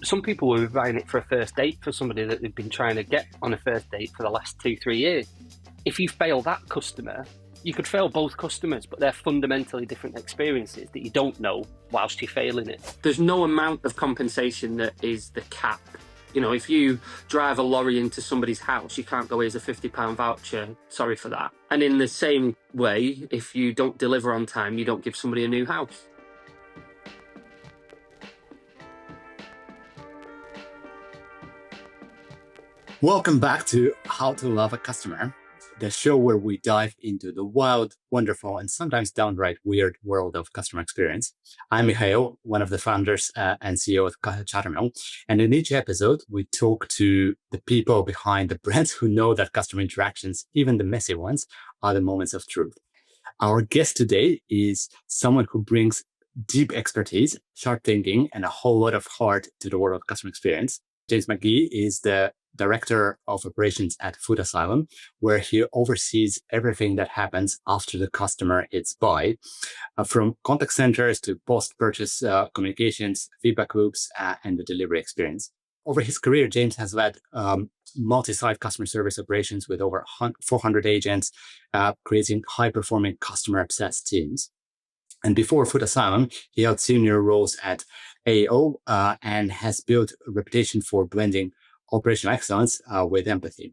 Some people were buying it for a first date for somebody that they've been trying to get on a first date for the last 2-3 years. If you fail that customer, you could fail both customers, but they're fundamentally different experiences that you don't know whilst you're failing it. There's no amount of compensation that is the cap. You know, if you drive a lorry into somebody's house, you can't go, here's a £50 voucher, sorry for that. And in the same way, if you don't deliver on time, you don't give somebody a new house. Welcome back to How to Love a Customer, the show where we dive into the wild, wonderful, and sometimes downright weird world of customer experience. I'm McGhee, one of the founders and CEO of Chattermill. And in each episode, we talk to the people behind the brands who know that customer interactions, even the messy ones, are the moments of truth. Our guest today is someone who brings deep expertise, sharp thinking, and a whole lot of heart to the world of customer experience. James McGhee is the Director of Operations at Foot Asylum, where he oversees everything that happens after the customer hits buy, from contact centers to post-purchase communications, feedback loops, and the delivery experience. Over his career, James has led multi-site customer service operations with over 400 agents, creating high-performing customer-obsessed teams. And before Foot Asylum, he held senior roles at AO and has built a reputation for blending operational excellence with empathy.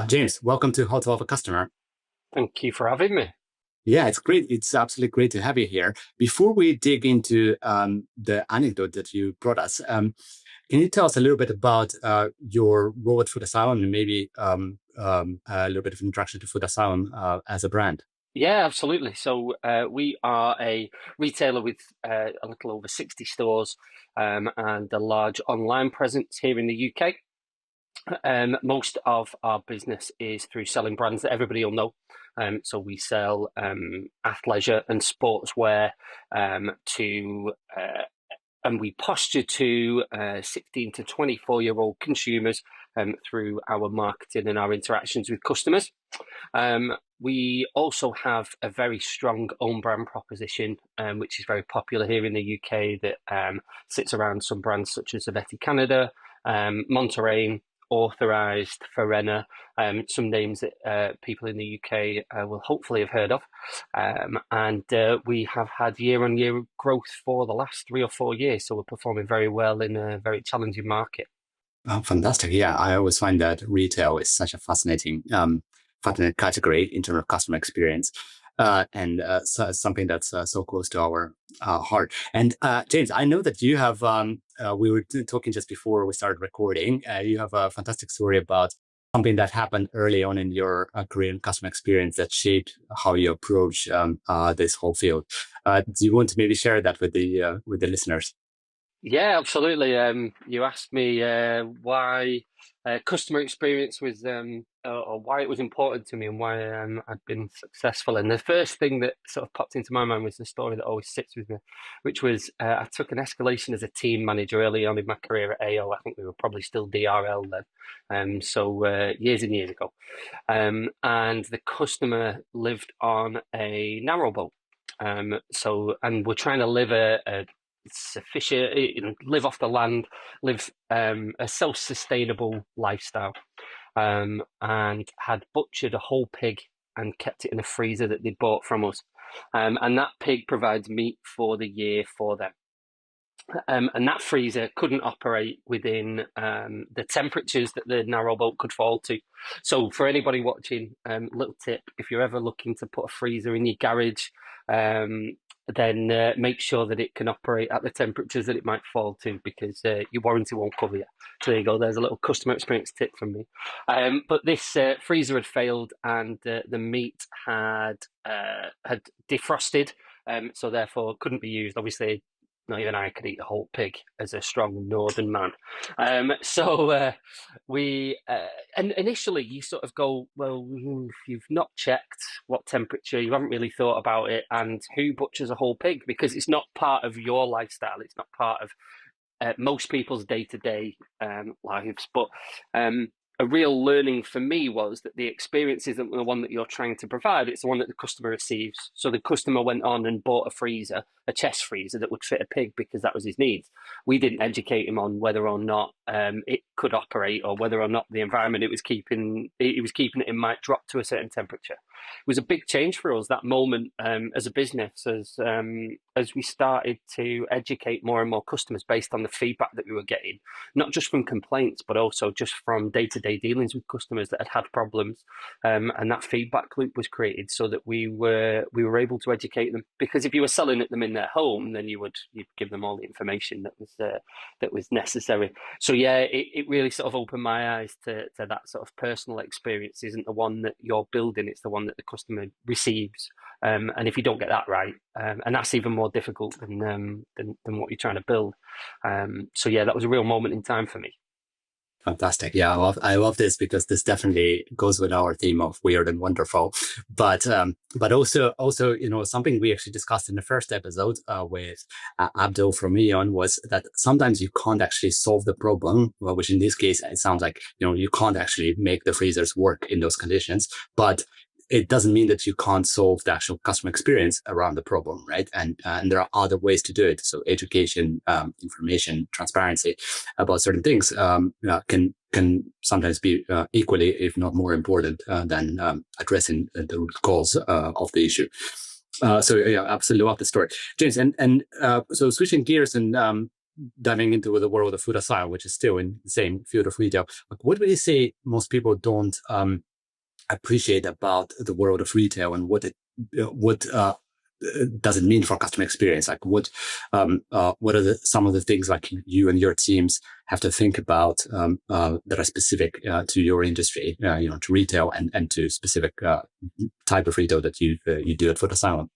James, welcome to How to Love a Customer. Thank you for having me. Yeah, it's great. It's absolutely great to have you here. Before we dig into the anecdote that you brought us, can you tell us a little bit about your role at Foot Asylum and maybe a little bit of introduction to Foot Asylum as a brand? Yeah, absolutely. So we are a retailer with a little over 60 stores and a large online presence here in the UK. Most of our business is through selling brands that everybody will know. So we sell athleisure and sportswear and we posture to 16 to 24-year-old consumers through our marketing and our interactions with customers. We also have a very strong own brand proposition, which is very popular here in the UK, that sits around some brands such as Aveti Canada, Monterey, Authorized, Ferena, some names that people in the UK will hopefully have heard of. And we have had year-on-year growth for the last 3 or 4 years, so we're performing very well in a very challenging market. Oh, fantastic. Yeah, I always find that retail is such a fascinating category in terms of customer experience. And something that's so close to our heart. And James, I know that you have, we were talking just before we started recording, you have a fantastic story about something that happened early on in your career and customer experience that shaped how you approach this whole field. Do you want to maybe share that with the listeners? Yeah, absolutely. You asked me why customer experience was, or why it was important to me and why I'd been successful. And the first thing that sort of popped into my mind was the story that always sits with me, which was I took an escalation as a team manager early on in my career at AO. I think we were probably still DRL then, so years and years ago. And the customer lived on a narrowboat. And we're trying to live a sufficient, live off the land, live a self-sustainable lifestyle, and had butchered a whole pig and kept it in a freezer that they bought from us, and that pig provides meat for the year for them. And that freezer couldn't operate within the temperatures that the narrowboat could fall to. So for anybody watching, little tip, if you're ever looking to put a freezer in your garage, then make sure that it can operate at the temperatures that it might fall to, because your warranty won't cover you. So there you go, there's a little customer experience tip from me. But this freezer had failed, and the meat had defrosted, so therefore couldn't be used. Obviously, not even I could eat a whole pig as a strong northern man. And initially you sort of go, well, if you've not checked what temperature, you haven't really thought about it, and who butchers a whole pig? Because it's not part of your lifestyle, it's not part of most people's day-to-day lives. But a real learning for me was that the experience isn't the one that you're trying to provide, it's the one that the customer receives. So the customer went on and bought a freezer, a chest freezer that would fit a pig because that was his needs. We didn't educate him on whether or not it could operate, or whether or not the environment it was keeping it in might drop to a certain temperature. It was a big change for us, that moment, as a business, as we started to educate more and more customers based on the feedback that we were getting, not just from complaints, but also just from day-to-day dealings with customers that had problems. And that feedback loop was created so that we were able to educate them. Because if you were selling at them in their home, then you'd give them all the information that was necessary. So yeah, it really sort of opened my eyes to that sort of personal experience isn't the one that you're building, it's the one that the customer receives. And if you don't get that right, and that's even more difficult than what you're trying to build. So yeah, that was a real moment in time for me. Fantastic. Yeah, I love this because this definitely goes with our theme of weird and wonderful. But also, something we actually discussed in the first episode with Abdul from Eon was that sometimes you can't actually solve the problem, well, which in this case, it sounds like, you can't actually make the freezers work in those conditions, but it doesn't mean that you can't solve the actual customer experience around the problem, right? And there are other ways to do it. So education, information, transparency about certain things can sometimes be equally, if not more important than addressing the root cause of the issue. So yeah, absolutely love the story, James. And so switching gears and diving into the world of Foot Asylum, which is still in the same field of retail. Like, what would you say most people don't appreciate about the world of retail, and what does it mean for customer experience? Like what are some of the things like you and your teams have to think about that are specific to your industry, to retail and to specific type of retail that you do at Foot Asylum?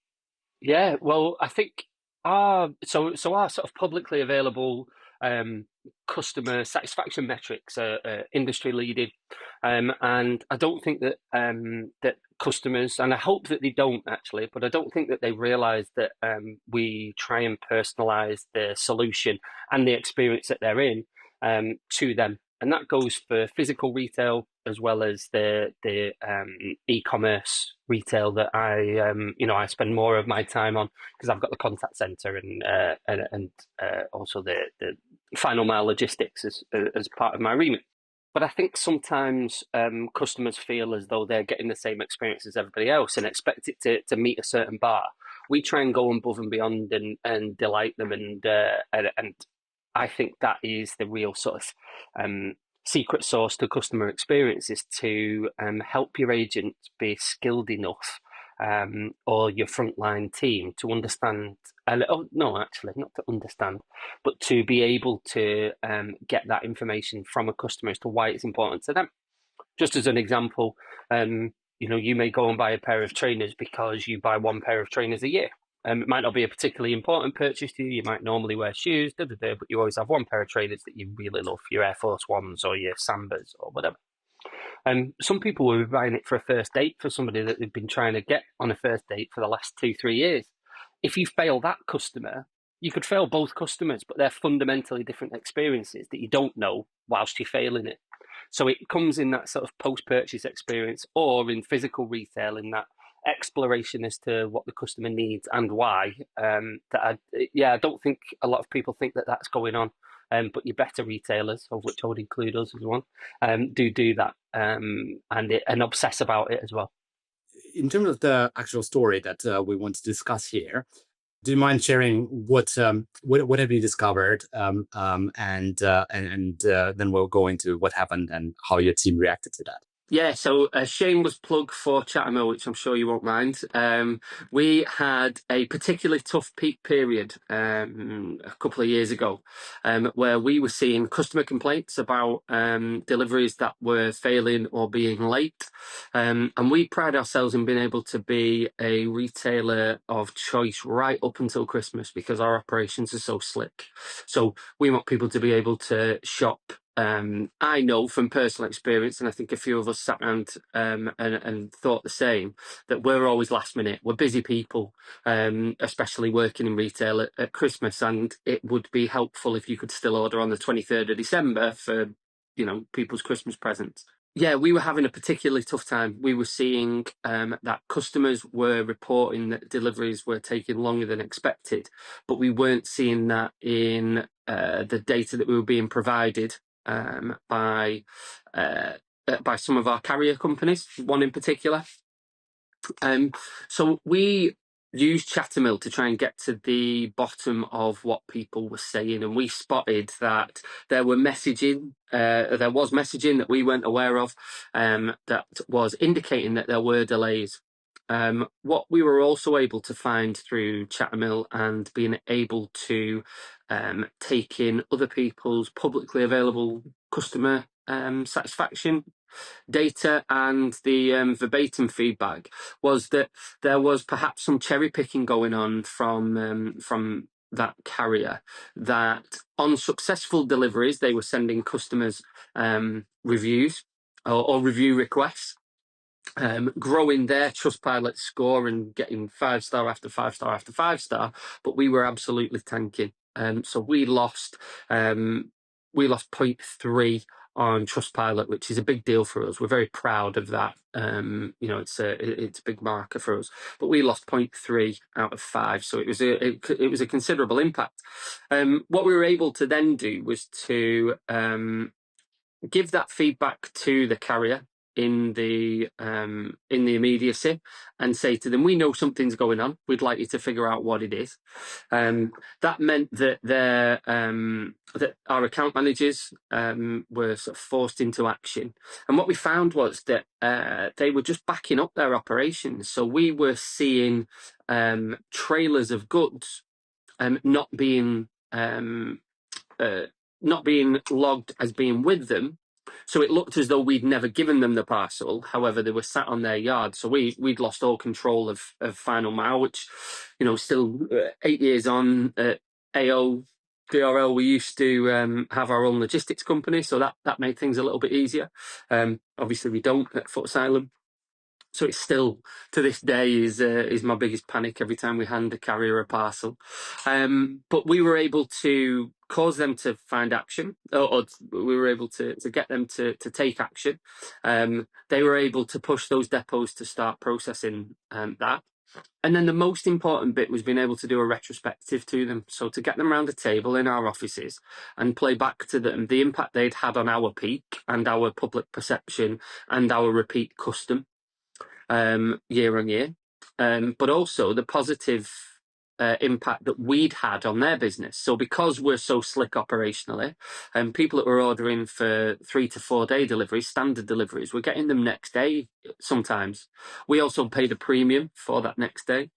Yeah, well, I think our sort of publicly available um, customer satisfaction metrics are industry leading, and I don't think that that customers, and I hope that they don't actually, but I don't think that they realise that we try and personalise the solution and the experience that they're in to them, and that goes for physical retail as well as the e-commerce retail that I spend more of my time on because I've got the contact center and also the final mile logistics as part of my remit. But I think sometimes customers feel as though they're getting the same experience as everybody else and expect it to meet a certain bar. We try and go above and beyond and delight them, and I think that is the real sort of secret sauce to customer experience, is to help your agent be skilled enough, or your frontline team to understand. Oh no, actually, not to understand, but to be able to get that information from a customer as to why it's important to them. Just as an example, you may go and buy a pair of trainers because you buy one pair of trainers a year. It might not be a particularly important purchase to you. You might normally wear shoes, but you always have one pair of trainers that you really love, your Air Force Ones or your Sambas or whatever. Some people will be buying it for a first date for somebody that they've been trying to get on a first date for the last 2-3 years. If you fail that customer, you could fail both customers, but they're fundamentally different experiences that you don't know whilst you're failing it. So it comes in that sort of post-purchase experience, or in physical retail, in that exploration as to what the customer needs and why. I don't think a lot of people think that that's going on. But your better retailers, of which I would include us as one, do that, and obsess about it as well. In terms of the actual story that we want to discuss here, do you mind sharing what have you discovered, and then we'll go into what happened and how your team reacted to that. Yeah, so a shameless plug for Chattermill, which I'm sure you won't mind. We had a particularly tough peak period a couple of years ago, where we were seeing customer complaints about deliveries that were failing or being late. And we pride ourselves in being able to be a retailer of choice right up until Christmas because our operations are so slick. So we want people to be able to shop. I know from personal experience, and I think a few of us sat around and thought the same, that we're always last minute. We're busy people, especially working in retail at Christmas, and it would be helpful if you could still order on the 23rd of December for people's Christmas presents. Yeah, we were having a particularly tough time. We were seeing that customers were reporting that deliveries were taking longer than expected, but we weren't seeing that in the data that we were being provided by some of our carrier companies, one in particular. So we used Chattermill to try and get to the bottom of what people were saying, and we spotted that there was messaging that we weren't aware of that was indicating that there were delays. What we were also able to find through Chattermill and being able to take in other people's publicly available customer satisfaction data and the verbatim feedback was that there was perhaps some cherry picking going on from that carrier, that on successful deliveries they were sending customers reviews or review requests, growing their Trustpilot score and getting 5-star after 5-star after 5-star, but we were absolutely tanking. So we lost 0.3 on Trustpilot, which is a big deal for us. We're very proud of that. It's a big marker for us. But we lost 0.3 out of 5, so it was a considerable impact. What we were able to then do was to give that feedback to the carrier in the immediacy and say to them, we know something's going on, we'd like you to figure out what it is. That meant that that our account managers were sort of forced into action, and what we found was that they were just backing up their operations. So we were seeing trailers of goods not being logged as being with them. So it looked as though we'd never given them the parcel. However, they were sat on their yard. So we'd lost all control of Final Mile, which, still 8 years on at AO DRL, we used to have our own logistics company. So that made things a little bit easier. Obviously, we don't at Foot Asylum. So it's still, to this day, is my biggest panic every time we hand a carrier a parcel. But we were able to cause them to find action, or we were able to get them to take action. They were able to push those depots to start processing that. And then the most important bit was being able to do a retrospective to them. So to get them around a table in our offices and play back to them the impact they'd had on our peak and our public perception and our repeat custom year on year, but also the positive impact that we'd had on their business. So because we're so slick operationally, and people that were ordering for 3 to 4 day deliveries, standard deliveries, we're getting them next day sometimes. We also paid a premium for that next day.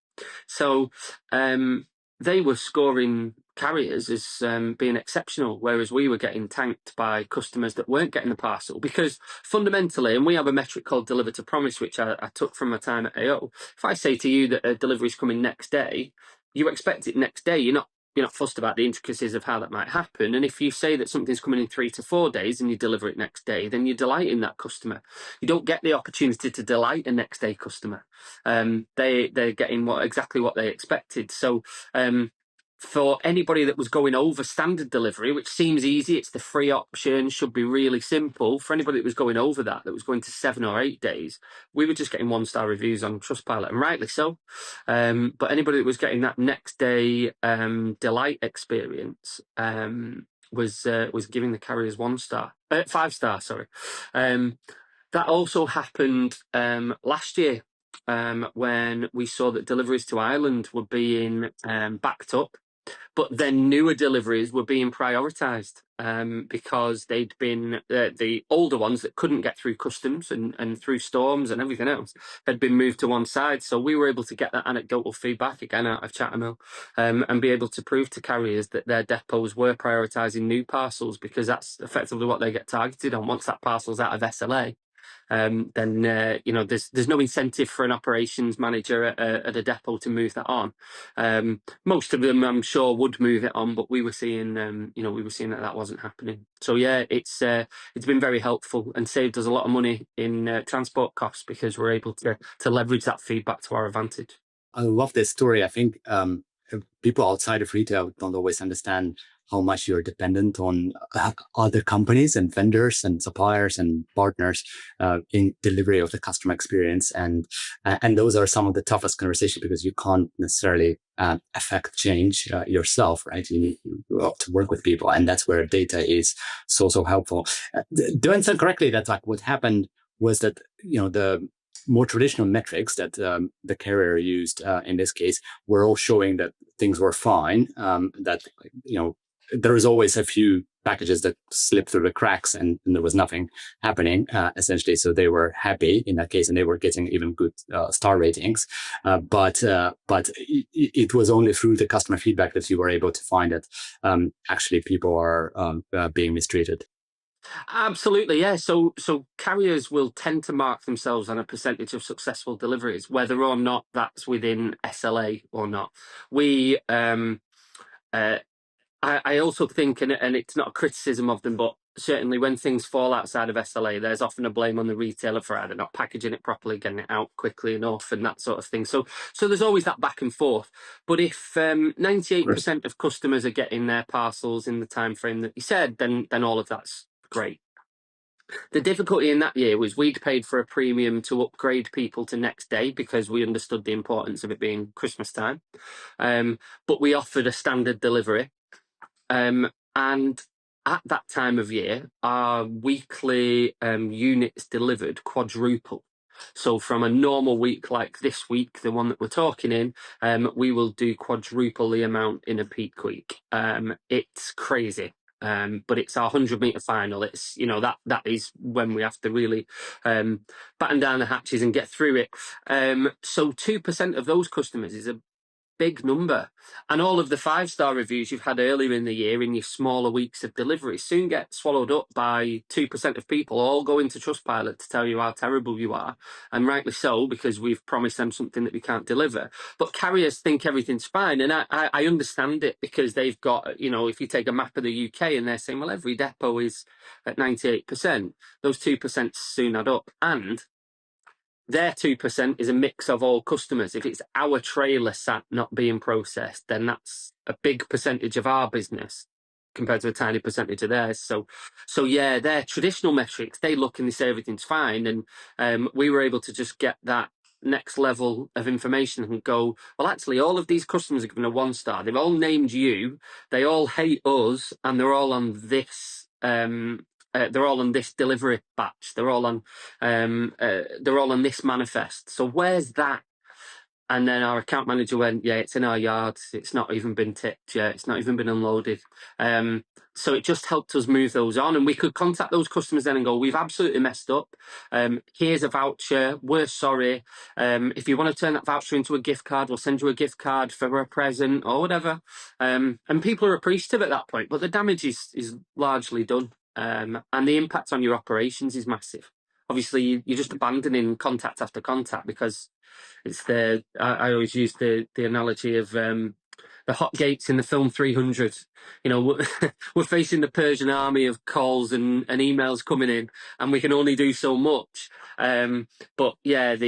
So they were scoring carriers as being exceptional, whereas we were getting tanked by customers that weren't getting the parcel. Because fundamentally, and we have a metric called deliver to promise, which I took from my time at AO. If I say to you that a delivery is coming next day, you expect it next day. You're not fussed about the intricacies of how that might happen. And if you say that something's coming in 3 to 4 days and you deliver it next day, then you're delighting that customer. You don't get the opportunity to delight a next day customer. They're getting exactly what they expected. So for anybody that was going over standard delivery, which seems easy, it's the free option, should be really simple. For anybody that was going over that was going to 7 or 8 days, we were just getting 1-star reviews on Trustpilot, and rightly so. But anybody that was getting that next day delight experience was giving the carriers 5-star, sorry. That also happened last year when we saw that deliveries to Ireland were being backed up. But then newer deliveries were being prioritised because they'd been the older ones that couldn't get through customs and through storms and everything else had been moved to one side. So we were able to get that anecdotal feedback again out of Chattermill and be able to prove to carriers that their depots were prioritising new parcels, because that's effectively what they get targeted on. Once that parcel's out of SLA, then there's no incentive for an operations manager at a depot to move that on. Most of them, I'm sure, would move it on, but we were seeing that wasn't happening. So yeah, it's been very helpful and saved us a lot of money in transport costs, because we're able to leverage that feedback to our advantage. I love this story. I think people outside of retail don't always understand how much you're dependent on other companies and vendors and suppliers and partners in delivery of the customer experience. And those are some of the toughest conversations because you can't necessarily affect change yourself, right? You have to work with people, and that's where data is so helpful. Do I understand correctly that like what happened was that the more traditional metrics that the carrier used in this case were all showing that things were fine. That there was always a few packages that slipped through the cracks, and there was nothing happening essentially. So they were happy in that case, and they were getting even good star ratings. But it was only through the customer feedback that you were able to find that actually people are being mistreated. Absolutely, yeah. So carriers will tend to mark themselves on a percentage of successful deliveries, whether or not that's within SLA or not. We uh, I also think, and it's not a criticism of them, but certainly when things fall outside of SLA, there's often a blame on the retailer for either not packaging it properly, getting it out quickly enough, and that sort of thing. So there's always that back and forth. But if 98% of customers are getting their parcels in the time frame that you said, then all of that's great. The difficulty in that year was we'd paid for a premium to upgrade people to next day because we understood the importance of it being Christmas time. But we offered a standard delivery. And at that time of year, our weekly units delivered quadruple. So from a normal week like this week, the one that we're talking in, we will do quadruple the amount in a peak week. It's crazy. But it's our 100-meter final. It's that is when we have to really batten down the hatches and get through it. So 2% of those customers is a big number, and all of the 5-star reviews you've had earlier in the year in your smaller weeks of delivery soon get swallowed up by 2% of people all going to Trustpilot to tell you how terrible you are, and rightly so, because we've promised them something that we can't deliver. But carriers think everything's fine, and I understand it, because they've got, if you take a map of the UK and they're saying, well, every depot is at 98%, those 2% soon add up, and their 2% is a mix of all customers. If it's our trailer sat not being processed, then that's a big percentage of our business compared to a tiny percentage of theirs. So yeah, their traditional metrics, they look and they say everything's fine. And we were able to just get that next level of information and go, well, actually, all of these customers are given a 1-star. They've all named you, they all hate us, and they're all on this they're all on this delivery batch. They're all on this manifest. So where's that? And then our account manager went, yeah, it's in our yard. It's not even been tipped yet. It's not even been unloaded. So it just helped us move those on, and we could contact those customers then and go, we've absolutely messed up. Here's a voucher. We're sorry. If you want to turn that voucher into a gift card, we'll send you a gift card for a present or whatever. And people are appreciative at that point, but the damage is largely done. And the impact on your operations is massive. Obviously, you're just abandoning contact after contact, because it's I always use the analogy of the hot gates in the film 300. We're facing the Persian army of calls and emails coming in, and we can only do so much. But yeah, in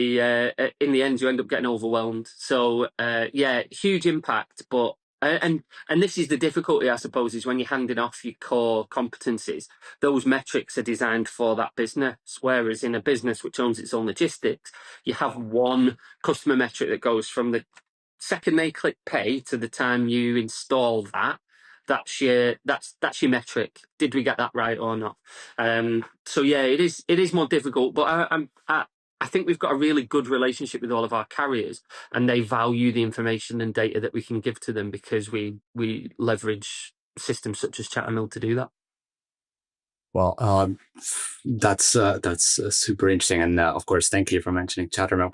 the end, you end up getting overwhelmed. So yeah, huge impact. But and this is the difficulty, I suppose, is when you're handing off your core competencies, those metrics are designed for that business. Whereas in a business which owns its own logistics, you have one customer metric that goes from the second they click pay to the time you install that. That's your metric. Did we get that right or not? So yeah, it is more difficult, but I think we've got a really good relationship with all of our carriers, and they value the information and data that we can give to them, because we leverage systems such as Chattermill to do that. Well, that's super interesting, and of course, thank you for mentioning Chattermill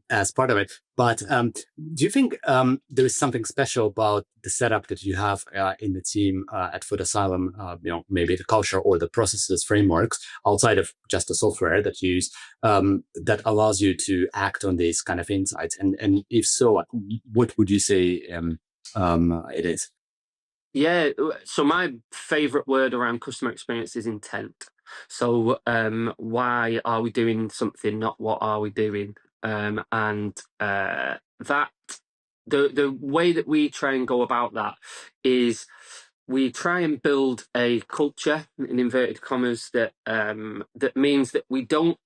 as part of it. But do you think there is something special about the setup that you have in the team at Foot Asylum? Maybe the culture or the processes, frameworks outside of just the software that you use that allows you to act on these kind of insights. And if so, what would you say it is? Yeah, so my favorite word around customer experience is intent. So why are we doing something, not what are we doing? And that the way that we try and go about that is we try and build a culture, in inverted commas, that that means that we don't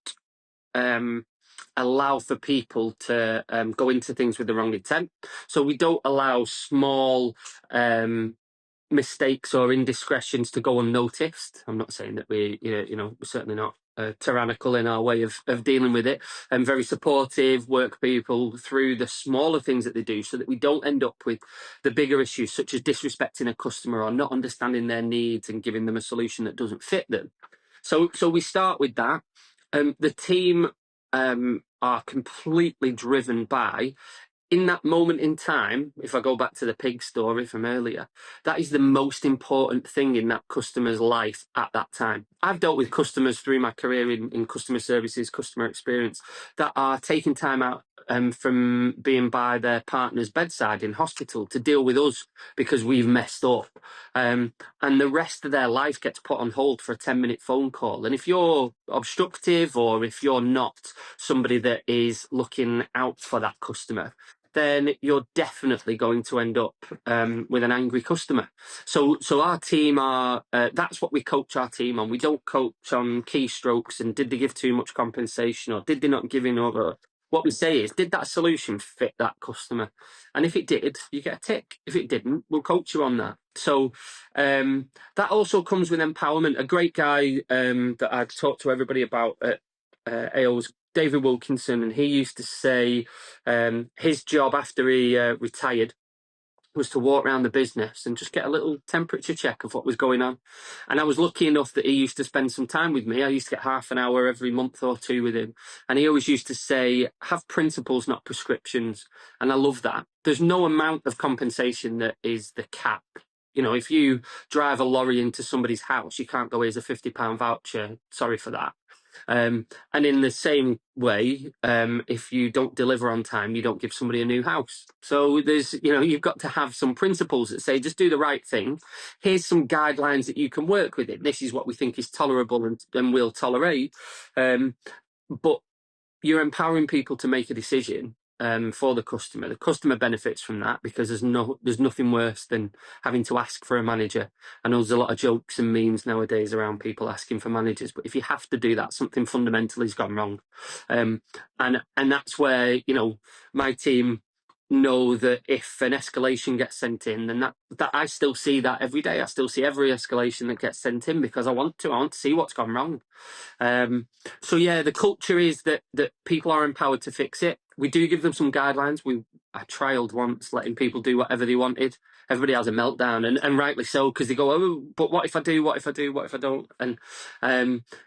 allow for people to go into things with the wrong intent. So we don't allow small mistakes or indiscretions to go unnoticed. I'm not saying that we're certainly not tyrannical in our way of dealing with it, and very supportive, work people through the smaller things that they do so that we don't end up with the bigger issues, such as disrespecting a customer or not understanding their needs and giving them a solution that doesn't fit them. So we start with that. The team are completely driven by, in that moment in time, if I go back to the pig story from earlier, that is the most important thing in that customer's life at that time. I've dealt with customers through my career in customer services, customer experience, that are taking time out from being by their partner's bedside in hospital to deal with us because we've messed up. And the rest of their life gets put on hold for a 10-minute phone call. And if you're obstructive, or if you're not somebody that is looking out for that customer, then you're definitely going to end up with an angry customer. So our team are, that's what we coach our team on. We don't coach on keystrokes and did they give too much compensation or did they not give enough. What we say is, did that solution fit that customer? And if it did, you get a tick. If it didn't, we'll coach you on that. So that also comes with empowerment. A great guy that I've talked to everybody about at AO's, David Wilkinson, and he used to say his job after he retired was to walk around the business and just get a little temperature check of what was going on. And I was lucky enough that he used to spend some time with me. I used to get half an hour every month or two with him. And he always used to say, have principles, not prescriptions. And I love that. There's no amount of compensation that is the cap. You know, if you drive a lorry into somebody's house, you can't go, here's a £50 voucher. Sorry for that. And in the same way, if you don't deliver on time, you don't give somebody a new house. So there's, you've got to have some principles that say, just do the right thing. Here's some guidelines that you can work with it. This is what we think is tolerable and will tolerate. But you're empowering people to make a decision for the customer. The customer benefits from that because there's nothing worse than having to ask for a manager. I know there's a lot of jokes and memes nowadays around people asking for managers, but if you have to do that, something fundamentally has gone wrong. And that's where, my team know that if an escalation gets sent in, then that I still see that every day. I still see every escalation that gets sent in because I want to see what's gone wrong. So yeah, the culture is that people are empowered to fix it. We do give them some guidelines. I trialed once letting people do whatever they wanted. Everybody has a meltdown, and rightly so, because they go, oh, but what if I do? What if I do? What if I don't? And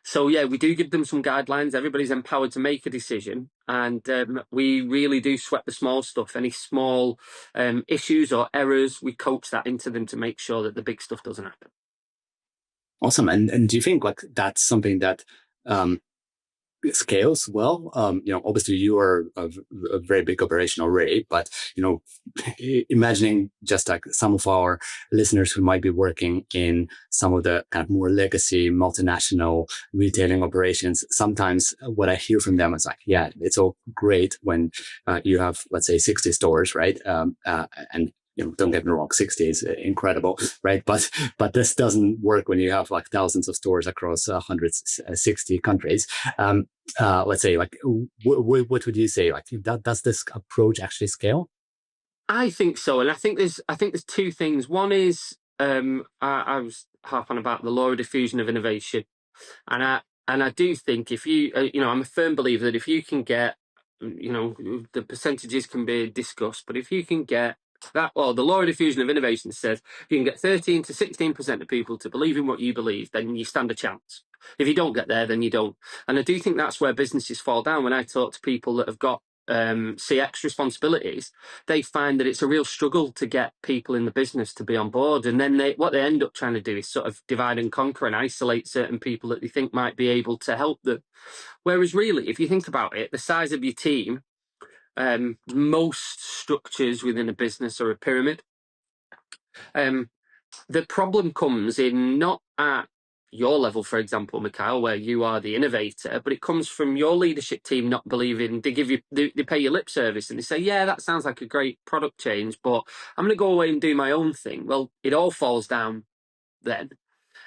so yeah, we do give them some guidelines. Everybody's empowered to make a decision, and we really do sweat the small stuff. Any small issues or errors, we coach that into them to make sure that the big stuff doesn't happen. Awesome. And do you think like that's something that scales well? Obviously you are a very big operation already, but imagining just like some of our listeners who might be working in some of the kind of more legacy multinational retailing operations, sometimes what I hear from them is like, yeah, it's all great when you have, let's say, 60 stores, right? And don't get me wrong, 60 is incredible, right? But this doesn't work when you have like thousands of stores across 160 countries. Let's say, like, what would you say? Like, does this approach actually scale? I think so, and I think there's two things. One is I was harping about the law of diffusion of innovation, and I do think if you I'm a firm believer that if you can get the percentages can be discussed, but if you can get that, well, the law of diffusion of innovation says you can get 13 to 16% of people to believe in what you believe, then you stand a chance. If you don't get there, then you don't. And I do think that's where businesses fall down. When I talk to people that have got CX responsibilities, they find that it's a real struggle to get people in the business to be on board. And then what they end up trying to do is sort of divide and conquer and isolate certain people that they think might be able to help them. Whereas really, if you think about it, the size of your team, most structures within a business are a pyramid. The problem comes in not at your level, for example, Mikhail, where you are the innovator, but it comes from your leadership team not believing. They pay you lip service and they say, yeah, that sounds like a great product change, but I'm going to go away and do my own thing. Well, it all falls down then.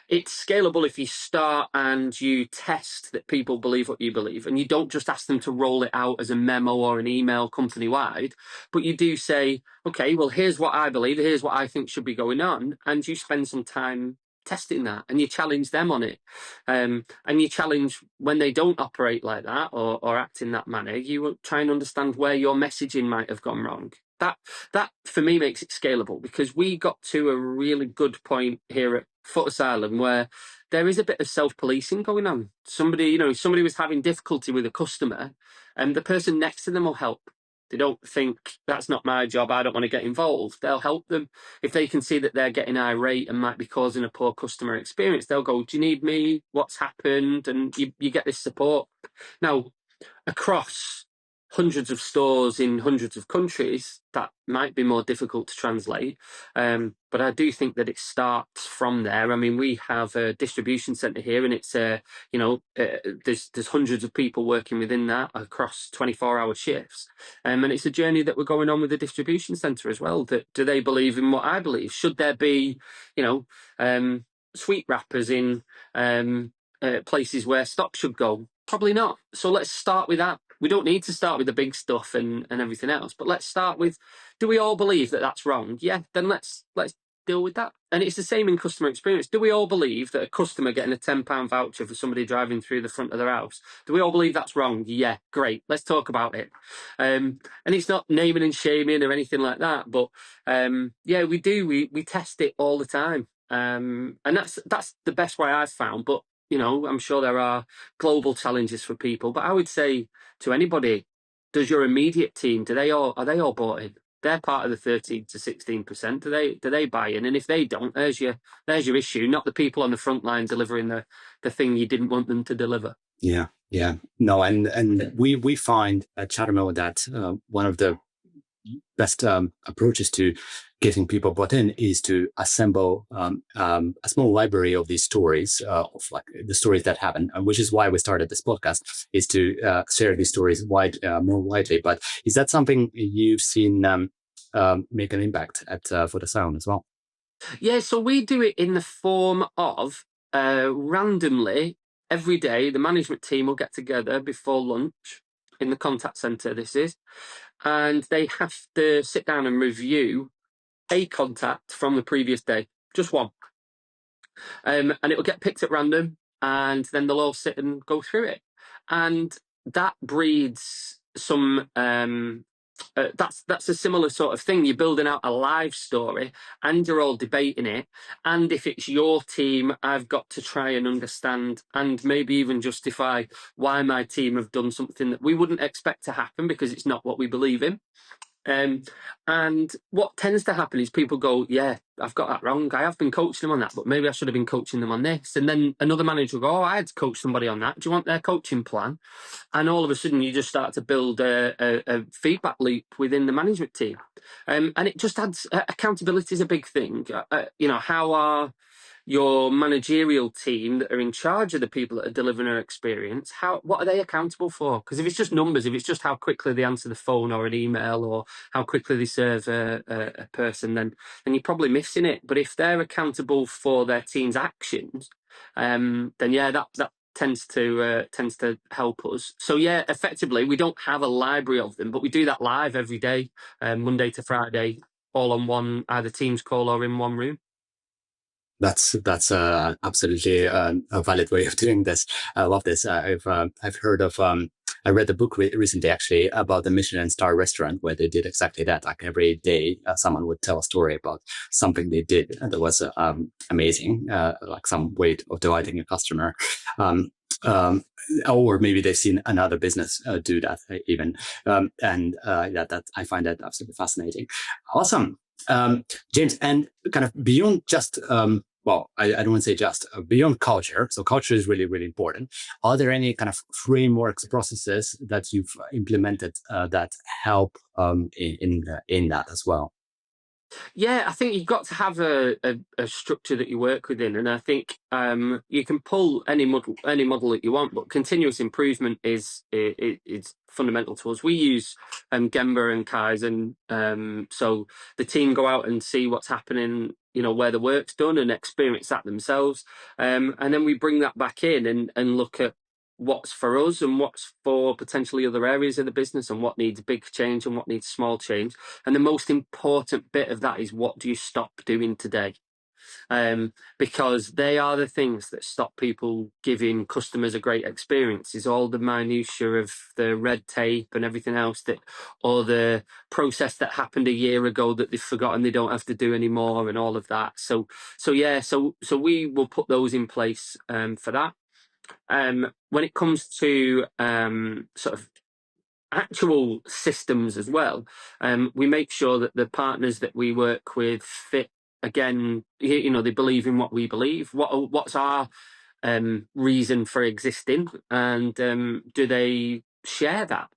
It's scalable if you start and you test that people believe what you believe, and you don't just ask them to roll it out as a memo or an email company wide, but you do say, okay, well, here's what I believe, here's what I think should be going on, and you spend some time testing that and you challenge them on it. And you challenge when they don't operate like that or act in that manner, you will try and understand where your messaging might have gone wrong. That for me makes it scalable, because we got to a really good point here at Foot Asylum where there is a bit of self-policing going on. Somebody was having difficulty with a customer, and the person next to them will help. They don't think, that's not my job, I don't want to get involved. They'll help them. If they can see that they're getting irate and might be causing a poor customer experience, they'll go, do you need me? What's happened? And you get this support. Now, across hundreds of stores in hundreds of countries, that might be more difficult to translate. But I do think that it starts from there. I mean, we have a distribution center here, and it's there's hundreds of people working within that across 24-hour shifts. And it's a journey that we're going on with the distribution center as well. That do they believe in what I believe? Should there be, sweet wrappers in places where stock should go? Probably not. So let's start with that. We don't need to start with the big stuff and everything else, but let's start with, do we all believe that that's wrong? Yeah, then let's deal with that. And it's the same in customer experience. Do we all believe that a customer getting a £10 voucher for somebody driving through the front of their house, do we all believe that's wrong? Yeah, great. Let's talk about it. And it's not naming and shaming or anything like that, but yeah, we do. We test it all the time. And that's the best way I've found. But I'm sure there are global challenges for people, but I would say to anybody, does your immediate team, are they all bought in? They're part of the 13 to 16%. Do they buy in? And if they don't, there's your issue, not the people on the front line delivering the thing you didn't want them to deliver. Yeah. No, and we find at Chattermill that one of the best approaches to getting people bought in is to assemble a small library of these stories, of like the stories that happen, which is why we started this podcast, is to share these stories more widely. But is that something you've seen make an impact at Footasylum as well? Yeah, so we do it in the form of randomly every day, the management team will get together before lunch in the contact center, this is, and they have to sit down and review a contact from the previous day, just one. And it will get picked at random, and then they'll all sit and go through it. And that breeds some that's a similar sort of thing. You're building out a live story and you're all debating it. And if it's your team, I've got to try and understand and maybe even justify why my team have done something that we wouldn't expect to happen because it's not what we believe in. And what tends to happen is people go, yeah, I've got that wrong. I have been coaching them on that, but maybe I should have been coaching them on this. And then another manager will go, oh, I had to coach somebody on that. Do you want their coaching plan? And all of a sudden you just start to build a feedback loop within the management team. And it just adds, accountability is a big thing. How are your managerial team that are in charge of the people that are delivering an experience, what are they accountable for? Because if it's just numbers, if it's just how quickly they answer the phone or an email or how quickly they serve a person, then you're probably missing it. But if they're accountable for their team's actions, then yeah, that tends to help us. So yeah, effectively, we don't have a library of them, but we do that live every day, Monday to Friday, all on one, either Teams call or in one room. That's absolutely a valid way of doing this. I love this. I've heard of. I read the book recently, actually, about the Michelin star restaurant where they did exactly that. Like every day, someone would tell a story about something they did that was amazing, like some way of delighting a customer. Or maybe they've seen another business do that even, and that I find that absolutely fascinating. Awesome. James, and kind of beyond just, well, I don't want to say just, beyond culture. So culture is really, really important. Are there any kind of frameworks, processes that you've implemented that help in that as well? Yeah, I think you've got to have a structure that you work within, and I think you can pull any model that you want, but continuous improvement is fundamental to us. We use Gemba and Kaizen, so the team go out and see what's happening, where the work's done, and experience that themselves, and then we bring that back in and look at what's for us and what's for potentially other areas of the business, and what needs big change and what needs small change. And the most important bit of that is, what do you stop doing today? Because they are the things that stop people giving customers a great experience. Is all the minutiae of the red tape and everything else, that, or the process that happened a year ago that they've forgotten they don't have to do anymore, and all of that. So we will put those in place for that. When it comes to sort of actual systems as well, we make sure that the partners that we work with fit, again, they believe in what we believe. What's our reason for existing, and do they share that?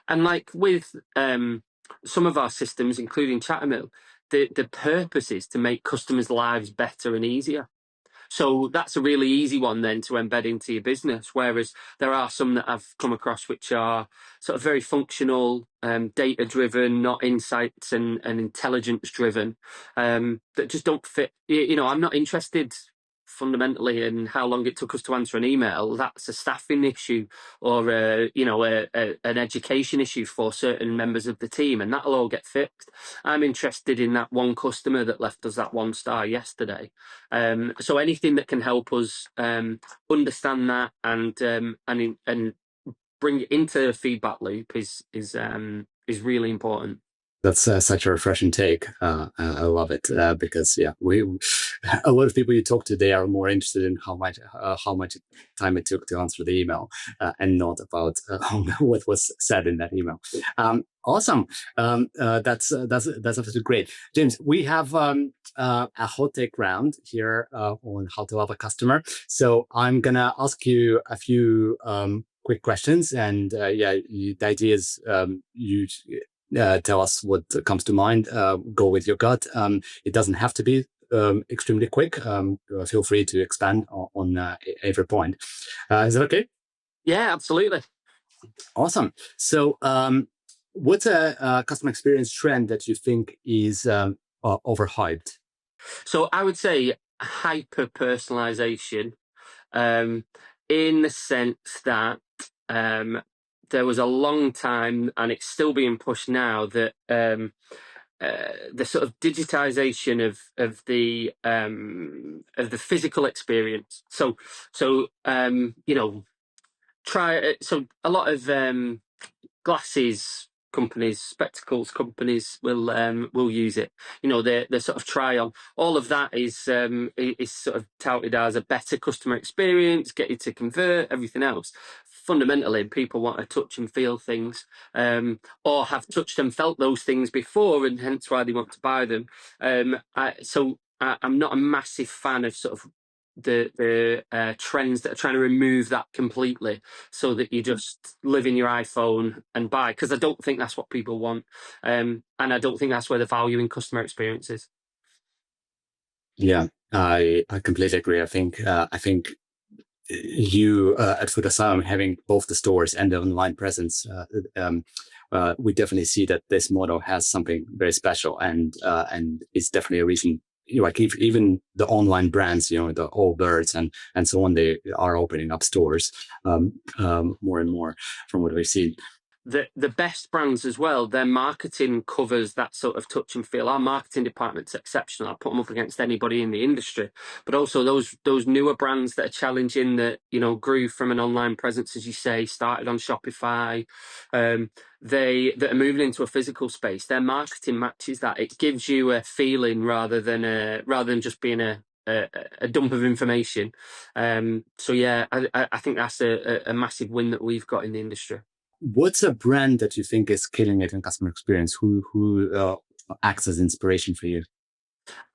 And like with some of our systems, including Chattermill, the purpose is to make customers' lives better and easier. So that's a really easy one then to embed into your business. Whereas there are some that I've come across which are sort of very functional, data driven, not insights and intelligence driven, that just don't fit. I'm not interested fundamentally in how long it took us to answer an email. That's a staffing issue, or an education issue for certain members of the team, and that'll all get fixed. I'm interested in that one customer that left us that 1 star yesterday. So anything that can help us understand that and bring it into a feedback loop is really important. That's such a refreshing take. I love it because we a lot of people you talk to, they are more interested in how much time it took to answer the email and not about what was said in that email. Awesome. That's absolutely great, James. We have a hot take round here on how to love a customer. So I'm gonna ask you a few quick questions, and the idea is you tell us what comes to mind. Go with your gut. It doesn't have to be extremely quick. Feel free to expand on every point. Is that okay? Yeah, absolutely. Awesome. So, what's a customer experience trend that you think is overhyped? So I would say hyper-personalisation, in the sense that there was a long time, and it's still being pushed now, that the sort of digitization of the physical experience. So so a lot of glasses companies, spectacles companies will use it. The sort of try on. All of that is sort of touted as a better customer experience, get you to convert, everything else. Fundamentally, people want to touch and feel things, or have touched and felt those things before, and hence why they want to buy them. I'm not a massive fan of sort of the trends that are trying to remove that completely, so that you just live in your iPhone and buy, because I don't think that's what people want, and I don't think that's where the value in customer experience is. Yeah, I completely agree. I think you at Foot Asylum, having both the stores and the online presence, we definitely see that this model has something very special, and it's definitely a reason. Like even the online brands, the Allbirds and so on, they are opening up stores more and more from what we've seen. The best brands as well, their marketing covers that sort of touch and feel. Our marketing department's exceptional. I put them up against anybody in the industry. But also those newer brands that are challenging, that grew from an online presence, as you say, started on Shopify, that are moving into a physical space. Their marketing matches that. It gives you a feeling rather than just being a dump of information. So yeah, I think that's a massive win that we've got in the industry. What's a brand that you think is killing it in customer experience? Who acts as inspiration for you?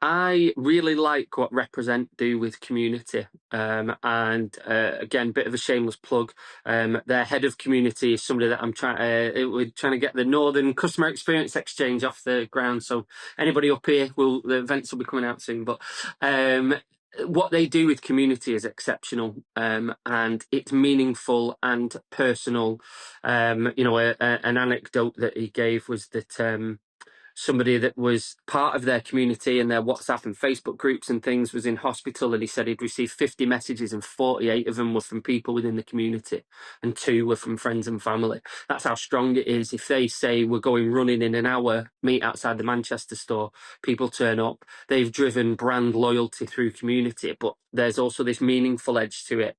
I really like what Represent do with community. And again, bit of a shameless plug. Their head of community is somebody that we're trying to get the Northern Customer Experience Exchange off the ground. So anybody up here, the events will be coming out soon. But what they do with community is exceptional, and it's meaningful and personal. An anecdote that he gave was that somebody that was part of their community and their WhatsApp and Facebook groups and things was in hospital, and he said he'd received 50 messages and 48 of them were from people within the community and 2 were from friends and family. That's how strong it is. If they say we're going running in an hour, meet outside the Manchester store, people turn up. They've driven brand loyalty through community, but there's also this meaningful edge to it,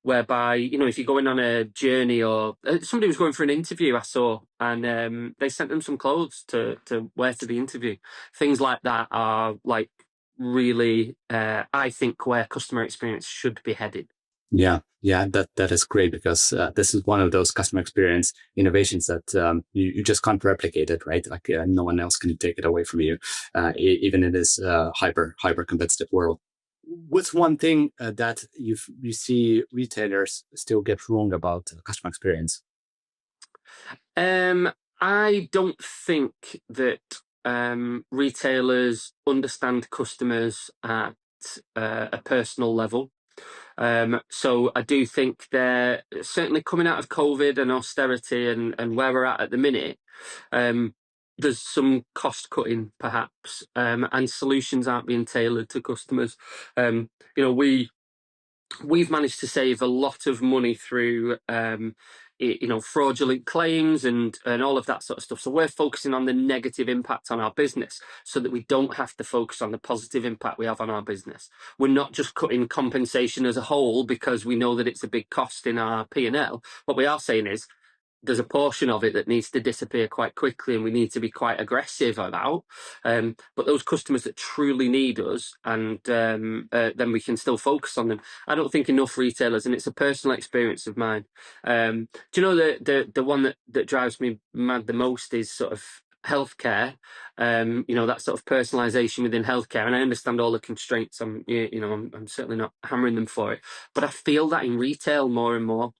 whereby, if you're going on a journey, or somebody was going for an interview I saw, and they sent them some clothes to wear to the interview. Things like that are like really, I think, where customer experience should be headed. Yeah, that is great, because this is one of those customer experience innovations that you just can't replicate it, right? Like no one else can take it away from you, even in this hyper competitive world. What's one thing that you see retailers still get wrong about customer experience? I don't think that retailers understand customers at a personal level. So I do think they're certainly coming out of COVID and austerity and where we're at the minute. Um, there's some cost cutting perhaps, and solutions aren't being tailored to customers. Um, you know, we've managed to save a lot of money through fraudulent claims and all of that sort of stuff. So we're focusing on the negative impact on our business so that we don't have to focus on the positive impact we have on our business. We're not just cutting compensation as a whole because we know that it's a big cost in our P&L. What we are saying is there's a portion of it that needs to disappear quite quickly, and we need to be quite aggressive about. But those customers that truly need us, and then we can still focus on them. I don't think enough retailers, and it's a personal experience of mine. Do you know the one that drives me mad the most is sort of healthcare. That sort of personalization within healthcare, and I understand all the constraints. I'm certainly not hammering them for it, but I feel that in retail more and more,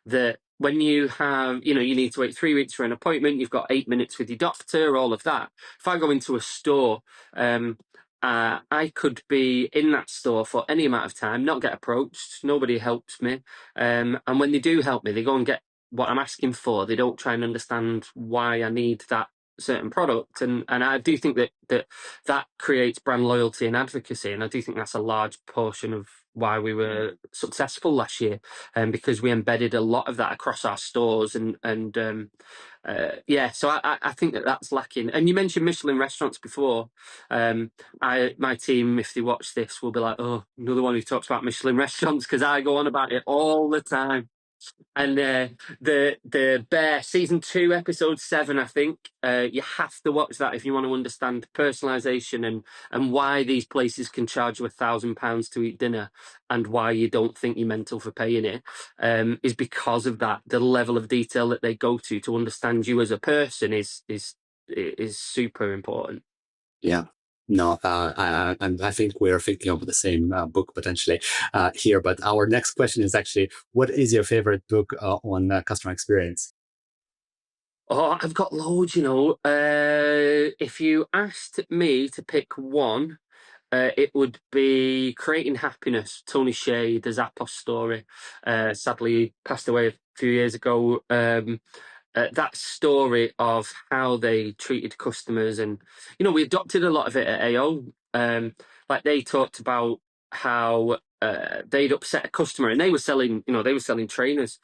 that when you have, you need to wait 3 weeks for an appointment, you've got 8 minutes with your doctor, all of that. If I go into a store, I could be in that store for any amount of time, not get approached, nobody helps me. And when they do help me, they go and get what I'm asking for. They don't try and understand why I need that certain product. And I do think that creates brand loyalty and advocacy. And I do think that's a large portion of why we were successful last year, because we embedded a lot of that across our stores, so I think that's lacking. And you mentioned Michelin restaurants before. My team, if they watch this, will be like, oh, another one who talks about Michelin restaurants, because I go on about it all the time. And the Bear season 2, episode 7, I think, you have to watch that if you want to understand personalization and why these places can charge you £1,000 to eat dinner, and why you don't think you're mental for paying it, is because of that. The level of detail that they go to understand you as a person is super important. Yeah. No, I think we're thinking of the same book potentially here. But our next question is actually, what is your favorite book on customer experience? Oh, I've got loads, if you asked me to pick one, it would be Creating Happiness, Tony Hsieh, the Zappos story. Sadly, he passed away a few years ago. That story of how they treated customers, and we adopted a lot of it at AO. Like, they talked about how they'd upset a customer, and they were selling trainers.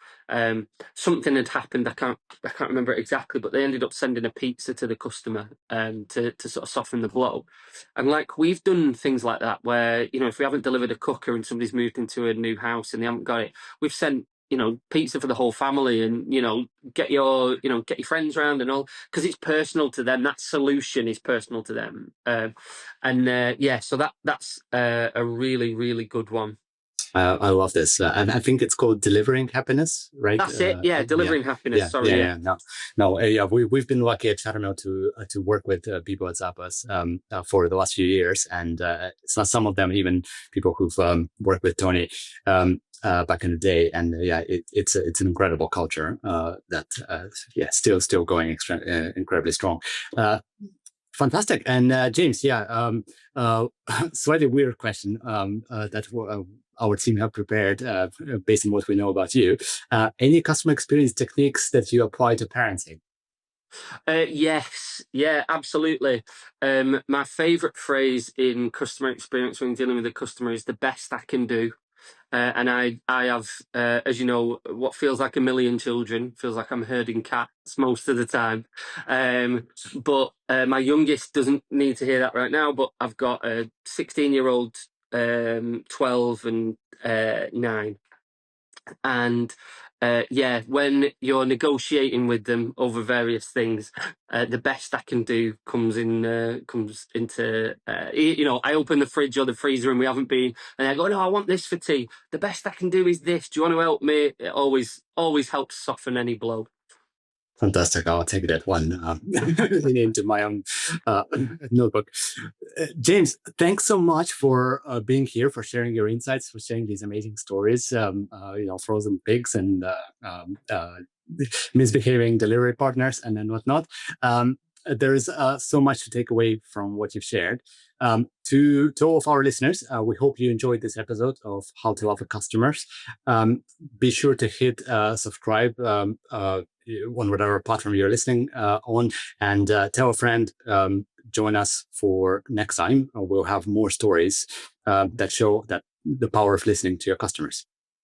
Something had happened. I can't remember it exactly, but they ended up sending a pizza to the customer to sort of soften the blow. And like, we've done things like that where, if we haven't delivered a cooker and somebody's moved into a new house and they haven't got it, we've sent pizza for the whole family, and get your friends around and all, because it's personal to them. That solution is personal to them. So that's a really, really good one. I love this, and I think it's called delivering happiness, right? That's it. Yeah, delivering happiness. Yeah, Sorry, yeah. No, no, yeah. We've been lucky at Chattermill to work with people at Zappos for the last few years, and it's not some of them even people who've worked with Tony back in the day, and it's an incredible culture that still going incredibly strong. Fantastic. And James, slightly weird question that our team have prepared based on what we know about you. Any customer experience techniques that you apply to parenting? Yes, yeah, absolutely. My favorite phrase in customer experience when dealing with a customer is the best I can do. And I have, as you know, what feels like a million children, feels like I'm herding cats most of the time. But my youngest doesn't need to hear that right now, but I've got a 16-year-old, 12 and 9. And when you're negotiating with them over various things, the best I can do comes into I open the fridge or the freezer and we haven't been, and I go, no, I want this for tea. The best I can do is this. Do you want to help me? It always helps soften any blow. Fantastic. I'll take that one into my own notebook. James, thanks so much for being here, for sharing your insights, for sharing these amazing stories. Frozen pigs and misbehaving delivery partners and whatnot. There is so much to take away from what you've shared. To all of our listeners, we hope you enjoyed this episode of How to Love a Customers. Be sure to hit subscribe on whatever platform you're listening on, and tell a friend. Join us for next time. We'll have more stories that show that the power of listening to your customers.